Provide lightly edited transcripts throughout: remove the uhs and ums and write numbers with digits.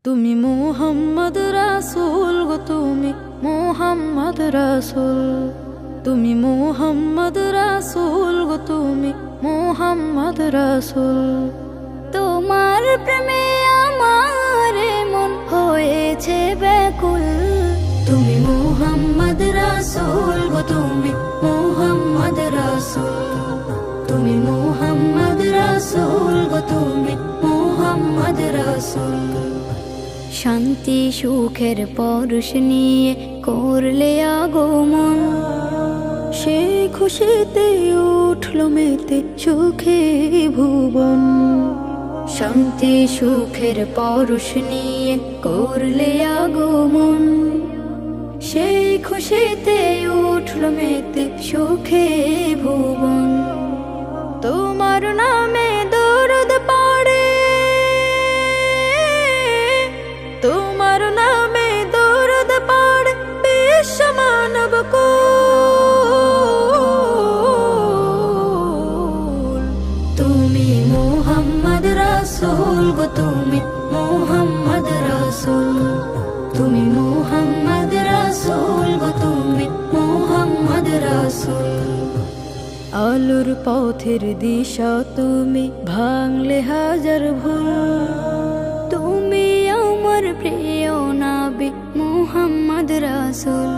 তুমি মুহাম্মদ রাসূল গো, তুমি মুহাম্মদ রাসূল, তুমি মুহাম্মদ রাসূল গো, তুমি মুহাম্মদ রাসূল। তোমার প্রেমে আমার মন হয়েছে ব্যাকুল। তুমি মুহাম্মদ রাসূল গো, তুমি মুহাম্মদ রাসূল, তুমি মুহাম্মদ রাসূল গো, তুমি মুহাম্মদ রাসূল। শান্তি সুখের পরশ নিয়ে করলে আগমন, সেই খুশিতে উঠল মেতে সুখে ভুবন। শান্তি সুখের পরশ নিয়ে করলে আগমন, সেই খুশিতে উঠল মেতে সুখে ভুবন। তোমার নামে দরুদ পড়ে, তোমার নামে দরুদ পড়ে বিশ্ব মানব কুল। তুমি মুহাম্মদ রাসূল গো, তুমি মুহাম্মদ রাসূল, তুমি মুহাম্মদ রাসূল গো, তুমি মুহাম্মদ রাসূল। আলোর পথের দিশা তুমি, ভাঙলে হাজার ভুল। তুমি আমার প্রিয় নবী মুহাম্মদ রাসূল।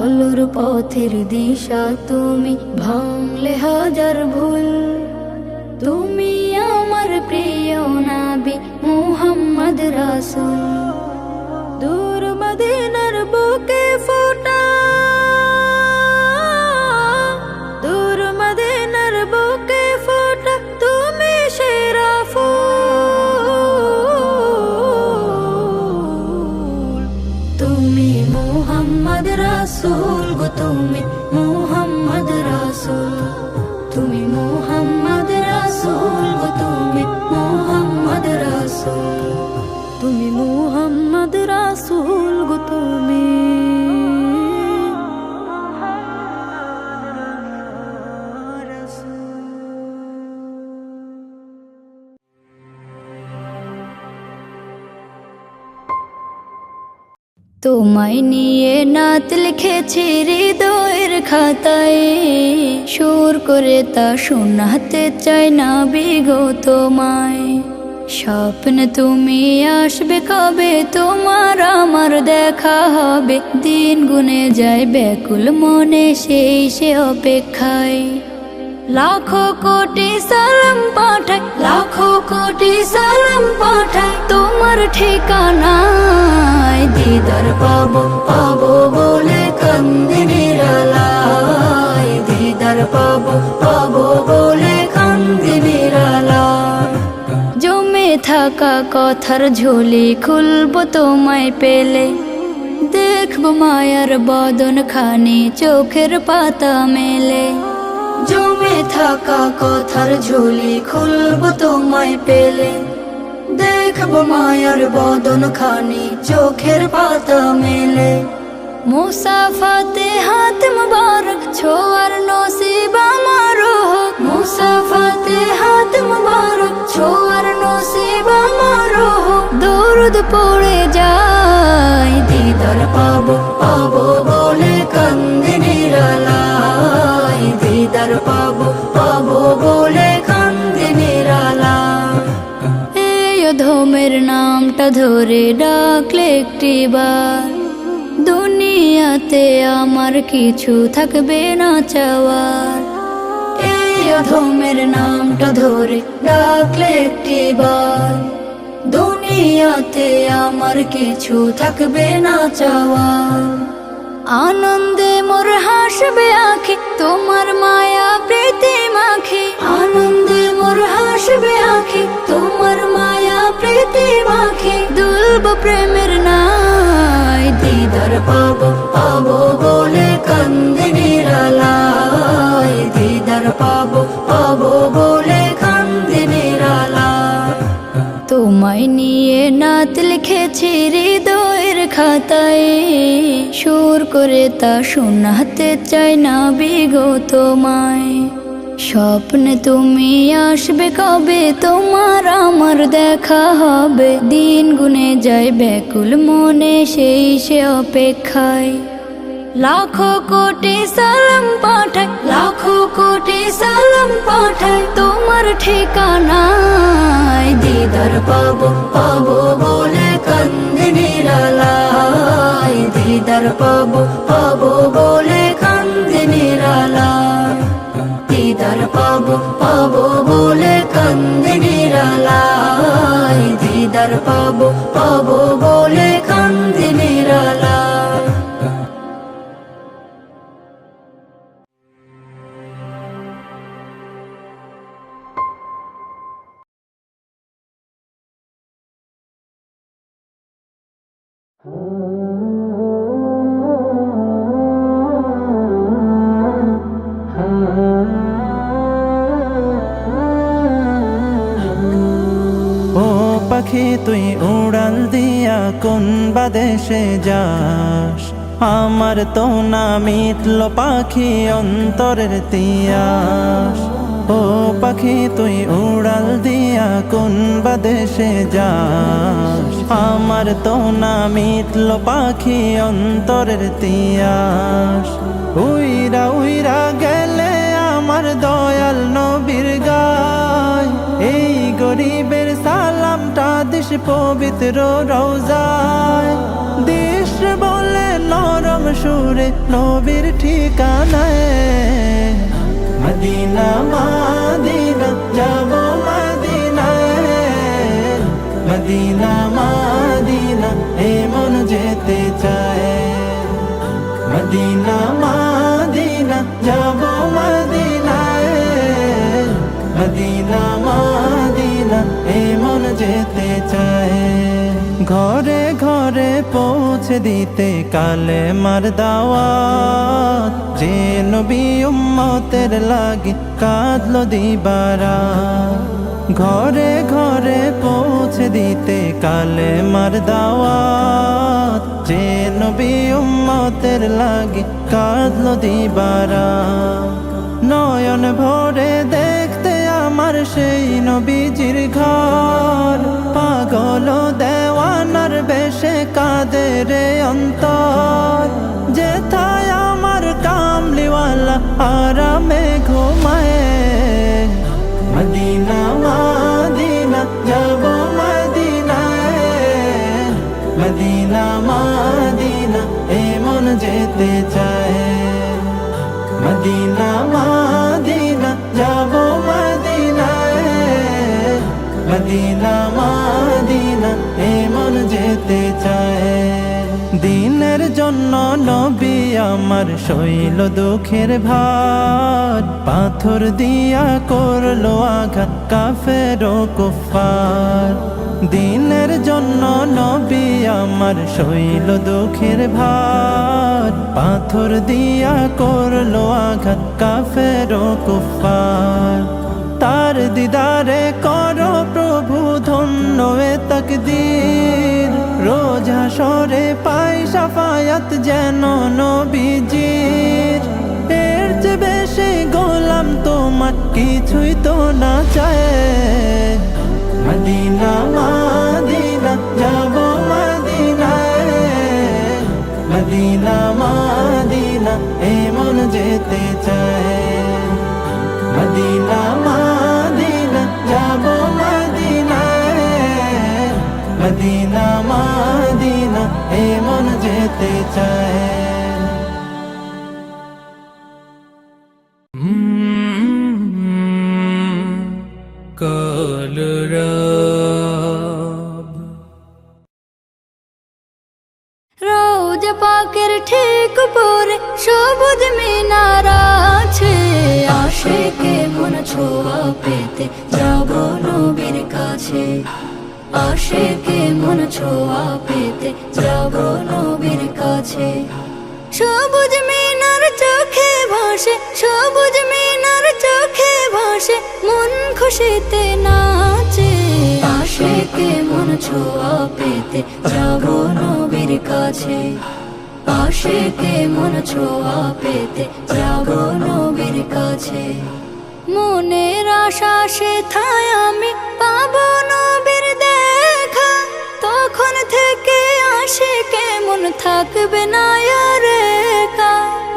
আলোর পথের দিশা তুমি, ভাঙলে হাজার ভুল। তুমি আমার প্রিয় নবী মুহাম্মদ রাসূল। দূর মদিনার বুকে ফোটা, দূর মদিনার বুকে ফোটা তুমি সেরা ফুল। তুমি মুহাম্মদ রাসূল গো, তুমি মুহাম্মদ রাসূল, তুমি মুহাম্মদ রাসূল গো, তুমি মুহাম্মদ রাসূল, তুমি মুহাম্মদ রাসূল গো, তুমি। তোমায় নিয়ে নাত লিখেছি হৃদয়ের খাতায়, সুর করে তা শোনাতে চাই না বিগো তোমায়। স্বপ্ন তুমি আসবে কবে, তোমার আমার দেখা হবে, দিন গুনে যায় ব্যাকুল মনে সেই সে অপেক্ষায়। লাখো কোটি সালাম পাঠাই, লাখো কোটি সালাম পাঠাই তোমার ঠিকানায়। দিদার পাবো পাবো বলে কান্দি নিরালায়, দিদার পাবো পাবো বলে কান্দি নিরালায়। জমে থাকা কথার ঝুলি খুলবো তোমায় পেলে, দেখবো মায়ার বদন খানি চোখের পাতা মেলে। জমে থাকা কথার ঝুলি খুলবো তোমায় পেলে, দেখবো মায়ার বদন খানি চোখের পাতা মেলে। মুসাফাতে হাত মুবারক ছোঁয়ার নসিব আমার হোক, মুসাফাতে হাত মুবারক ছোঁয়ার নসিব আমার হোক। দরুদ পড়ে যায়, দিদার পাবো পাবো বলে কান্দি নিরালায়, দিদার পাবো পাবো বলে কান্দি নিরালায়। এই অধমের নামটা ধরে ডাকলে একটিবার, দুনিয়াতে আমার কিছু থাকবে না চাওয়ার। এই অধমের নামটা ধরে ডাকলে একটিবার, দুনিয়াতে আমার কিছু থাকবে না চাওয়ার। আনন্দে মোর হাসবে আঁখি, তোমার মায়া প্রীতি মাখি, আনন্দে মোর হাসবে আঁখি, তোমার মায়া প্রীতি মাখি। দুলব প্রেমের নাই, দিদার পাবো পাবো বলে কান্দি নিরালায়, দিদার পাবো পাবো বলে কান্দি নিরালায়। তোমায় নিয়ে নাত লিখেছি হৃদয়ের খাতায়, সুর করে তা শোনাতে চাই না বিগো তোমায়। স্বপ্নে তুমি আসবে কবে, তোমার আমার দেখা হবে, দিন গুনে যায় ব্যাকুল মনে সেই সে অপেক্ষায়। লাখো কোটি সালাম পাঠাই, লাখো কোটি সালাম পাঠাই তোমার ঠিকানায়। দিদার পাবো পাবো বলে কান্দে নিরালায়, দিদার পাবো পাবো বলে কান্দে নিরালায়, দিদার পাবো পাবো বলে কান্দে নিরালায়, দিদার পাবো পাবো বলে কান্দে নিরালায়। ও পাখি তুই উড়াল দিয়া কোন বাদেশে যাস, আমার তো না মিটল পাখি অন্তরের তিয়াস। ও পাখি তুই উড়াল দিয়া কোন বাদেশে যাস, আমার তো না মিটল পাখি অন্তরের তিয়াস। উইরা উইরা গেলে আমার দয়াল নবীর গায়, এই গরিবের সালামটা দিস পবিত্র রওজায়। দিস বলে নরম সুরে নবীর ঠিকানায়, মদিনা মদিনা যাব মদিনায়, মদিনা মদিনা এ মন যেতে চায়, মদিনা মদিনা যাব মদিনায়, মদিনা মদিনা এ মন যেতে চায়। ঘরে ঘরে পৌঁছে দিতে কালে মার দাওয়াত, যে নবী উম্মতের লাগি কাঁদলো দিবারাত। ঘরে ঘরে পৌঁছে দিতে কালে মার দাওয়াত, যে নবী উম্মতের লাগি কাঁদলো দিবারাত। নয়ন ভরে দেখতে আমার সেই নবীজির ঘর, পাগল দেওয়ানার বেশে কাঁদে রে অন্তর। যেথায় আমার কামলিওয়ালা আরামে ঘুমায়, মদিনা মদিনা যাব মদিনায়, মদিনা মদিনা এ মন যেতে চায়, মদিনা মদিনা যাব মদিনায়, মদিনা মদিনা এ মন যেতে চায়। দিনের জন্য নবী আমার সইল দুঃখের ভার, পাথর দিয়া করলো আঘাত কাফের ও কুফার। দিনের জন্য নবী আমার সইল দুঃখের ভার, পাথর দিয়া করলো আঘাত কাফের ও কুফার। তার দিদারে করো প্রভু ধন্য এ তাকদীর, রোজ হাসরে পাই শাফায়াত যেন নবীজির। এর চেয়ে বেশি গোলাম তোমার কিছুই তো না চায়, মদিনা মদিনা যাব মদিনায়, মদিনা মদিনা এ মন যেতে চায়, মদিনা মদিনা যাব মদিনায়, মদিনা মদিনা এ মন যেতে চায়। রওজা পাকের ঠিক পরে সবুজ মিনার আছে, আশিকে মন ছোঁয়া পেতে যাব নবীর কাছে, আশিকে মন ছোঁয়া পেতে যাব নবীর কাছে। সবুজ মিনার চোখে ভাসে, সবুজ মিনার চোখে ভাসে, মন খুশিতে নাচে, আশিকে মন ছোঁয়া পেতে যাব নবীর কাছে, আশিকে মন ছোঁয়া পেতে যাব নবীর কাছে। মনের আশা সেথায় আমি পাবো নবীর দেখা, তখন থেকে আসে কেমন থাকবে না আর একা।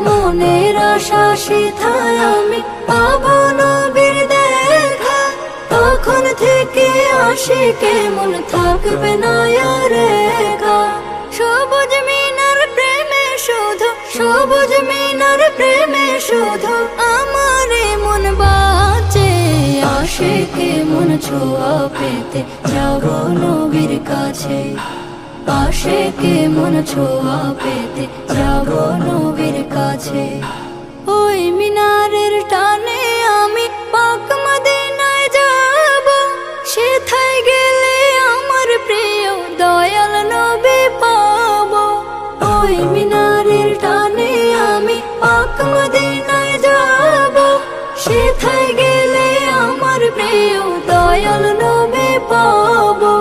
মনের আশা সেথায় আমি পাবো নবীর দেখা, তখন থেকে আসে কেমন থাকবে না আর একা। সবুজ মিনার প্রেমে শুধু, সবুজ মিনার প্রেমে শুধু আমার মন বাঁচে। আশিকে মন ছোঁয়া পেতে যাবো নবীর কাছে, আশিকে মন ছোঁয়া পেতে যাবো নবীর কাছে। ওই মিনারের টানে আমি পাক মদিনায় যাব, সেথায় গেলে আমার প্রিয় দয়াল নবী পাবো। ওই মিনারের টানে আমি পাক মদিনায় যাব, সেথায় গেলে আমার প্রিয় দয়াল নবী পাবো।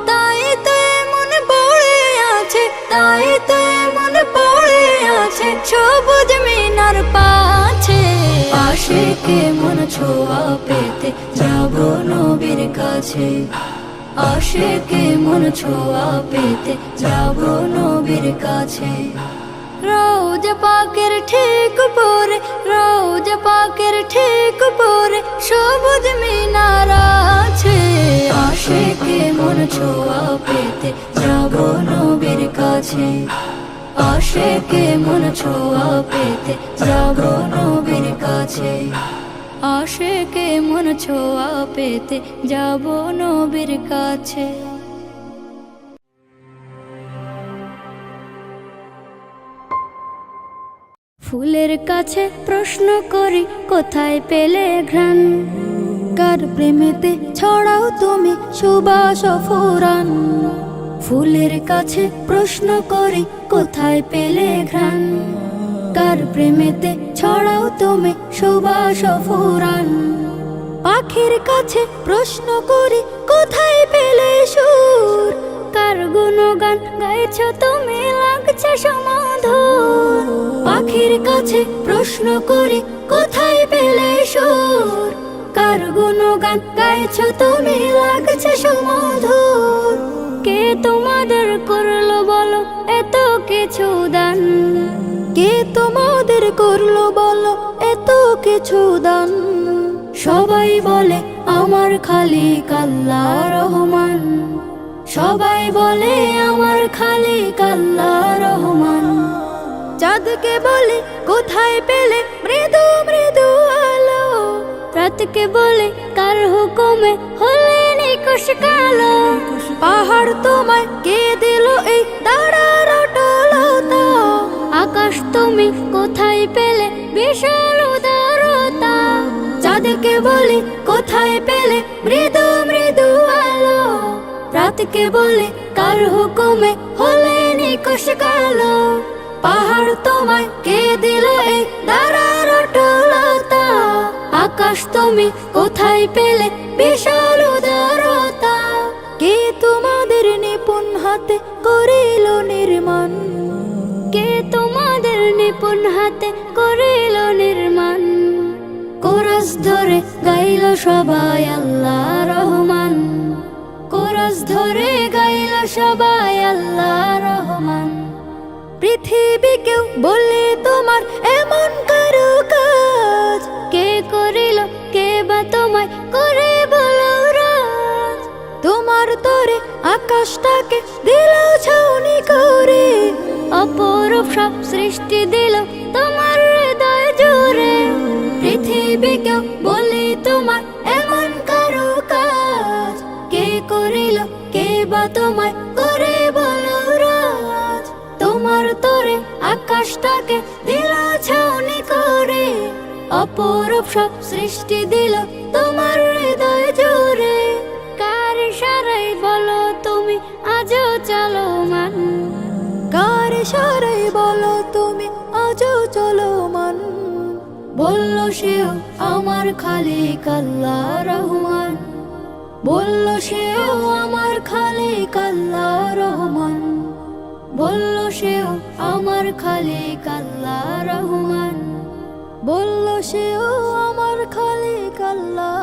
তাই তো মন পড়ে আছে, তাই তো মন পড়ে আছে সবুজ মিনার পাছে। আশিকে মন ছোঁয়া পেতে যাবো নবীর কাছে, আশিকে মন ছোঁয়া পেতে যাবো নবীর কাছে। রওজা পাকের ঠিক পরে, রওজা পাকের ঠিক পরে সবুজ মিনার আছে। আশিকে মন ছোঁয়া পেতে যাবো নবীর কাছে, আশিকে মন ছোঁয়া পেতে যাবো নবীর কাছে। আশিকে মন ছোঁয়া পেতে যাবো নবীর কাছে। ফুলের কাছে প্রশ্ন করি কোথায় পেলে ঘ্রাণ, কার প্রেমেতে ছড়াও তুমি সুবাস ফুরান। ফুলের কাছে প্রশ্ন করি কোথায় পেলে ঘ্রাণ, কার প্রেমেতে ছড়াও তুমি সুবাস ফুরান। পাখির কাছে প্রশ্ন করি কোথায় পেলে সুর, কার গুণগান গাইছ তুমি লাগছে সমাধুর। পাখির কাছে প্রশ্ন করি কোথায় পেলে সুর, কার গুণগান গাইছ তুমি লাগছে সমাধুর। কে তোমাদের করলো বলো এত কিছু দান, কে তোমাদের করলো বলো এত কিছু দান। সবাই বলে আমার খালিক আল্লাহ রহমান, সবাই বলে আমার খালিক আল্লাহ রহমান। চাঁদকে বলে কোথায় পেলে মৃদু মৃদু আলো, রাতকে বলে কার হুকুমে হলে নিকশ কালো। পাহাড় তোমায় কে দিল এই দাঁড়ার অটলতা, আকাশ তুমি কোথায় পেলে বিশাল উদারতা। চাঁদকে বলে কোথায় পেলে মৃদু মৃদু আলো, রাতকে বলে কার হুকুমে হলে নিকশ কালো। পাহাড় তোমায় কে দিল এই দাঁড়ার অটলতা, আকাশ তুমি কোথায় পেলে বিশাল উদারতা। কে তোমাদের নিপুণ হাতে করিল নির্মাণ, কে তোমাদের নিপুণ হাতে করিল নির্মাণ। কোরাস ধরে গাইল সবাই আল্লাহ রহমান, কোরাস ধরে গাইল সবাই আল্লাহ রহমান। পৃথিবীকেও বলে তোমার এমন কারো কাজ, কে করিল কে বা তোমায় করে বলো রাজ। তোমার তরে আকাশটাকে দিল ছাউনি করে, অপরূপ সব সৃষ্টি দিল তোমার হৃদয় জুড়ে। পৃথিবীকেও বলে তোমার এমন কারো কাজ, কে করিল কে বা তোমায় করে বলো রাজ। তোমার তরে আকাশটাকে দিল ছাউনি করে, অপরূপ সব সৃষ্টি দিল তোমার হৃদয় জুড়ে। কার ইশারায় বলো তুমি আজও চলমান, কার ইশারায় বলো তুমি আজও চলমান। বলল সেও আমার খালিক আল্লাহ রহমান, বলল সেও আমার খালিক আল্লাহ রহমান। বলল সেও আমার খালিক আল্লাহ রহমান, বলল সেও আমার খালিক আল্লাহ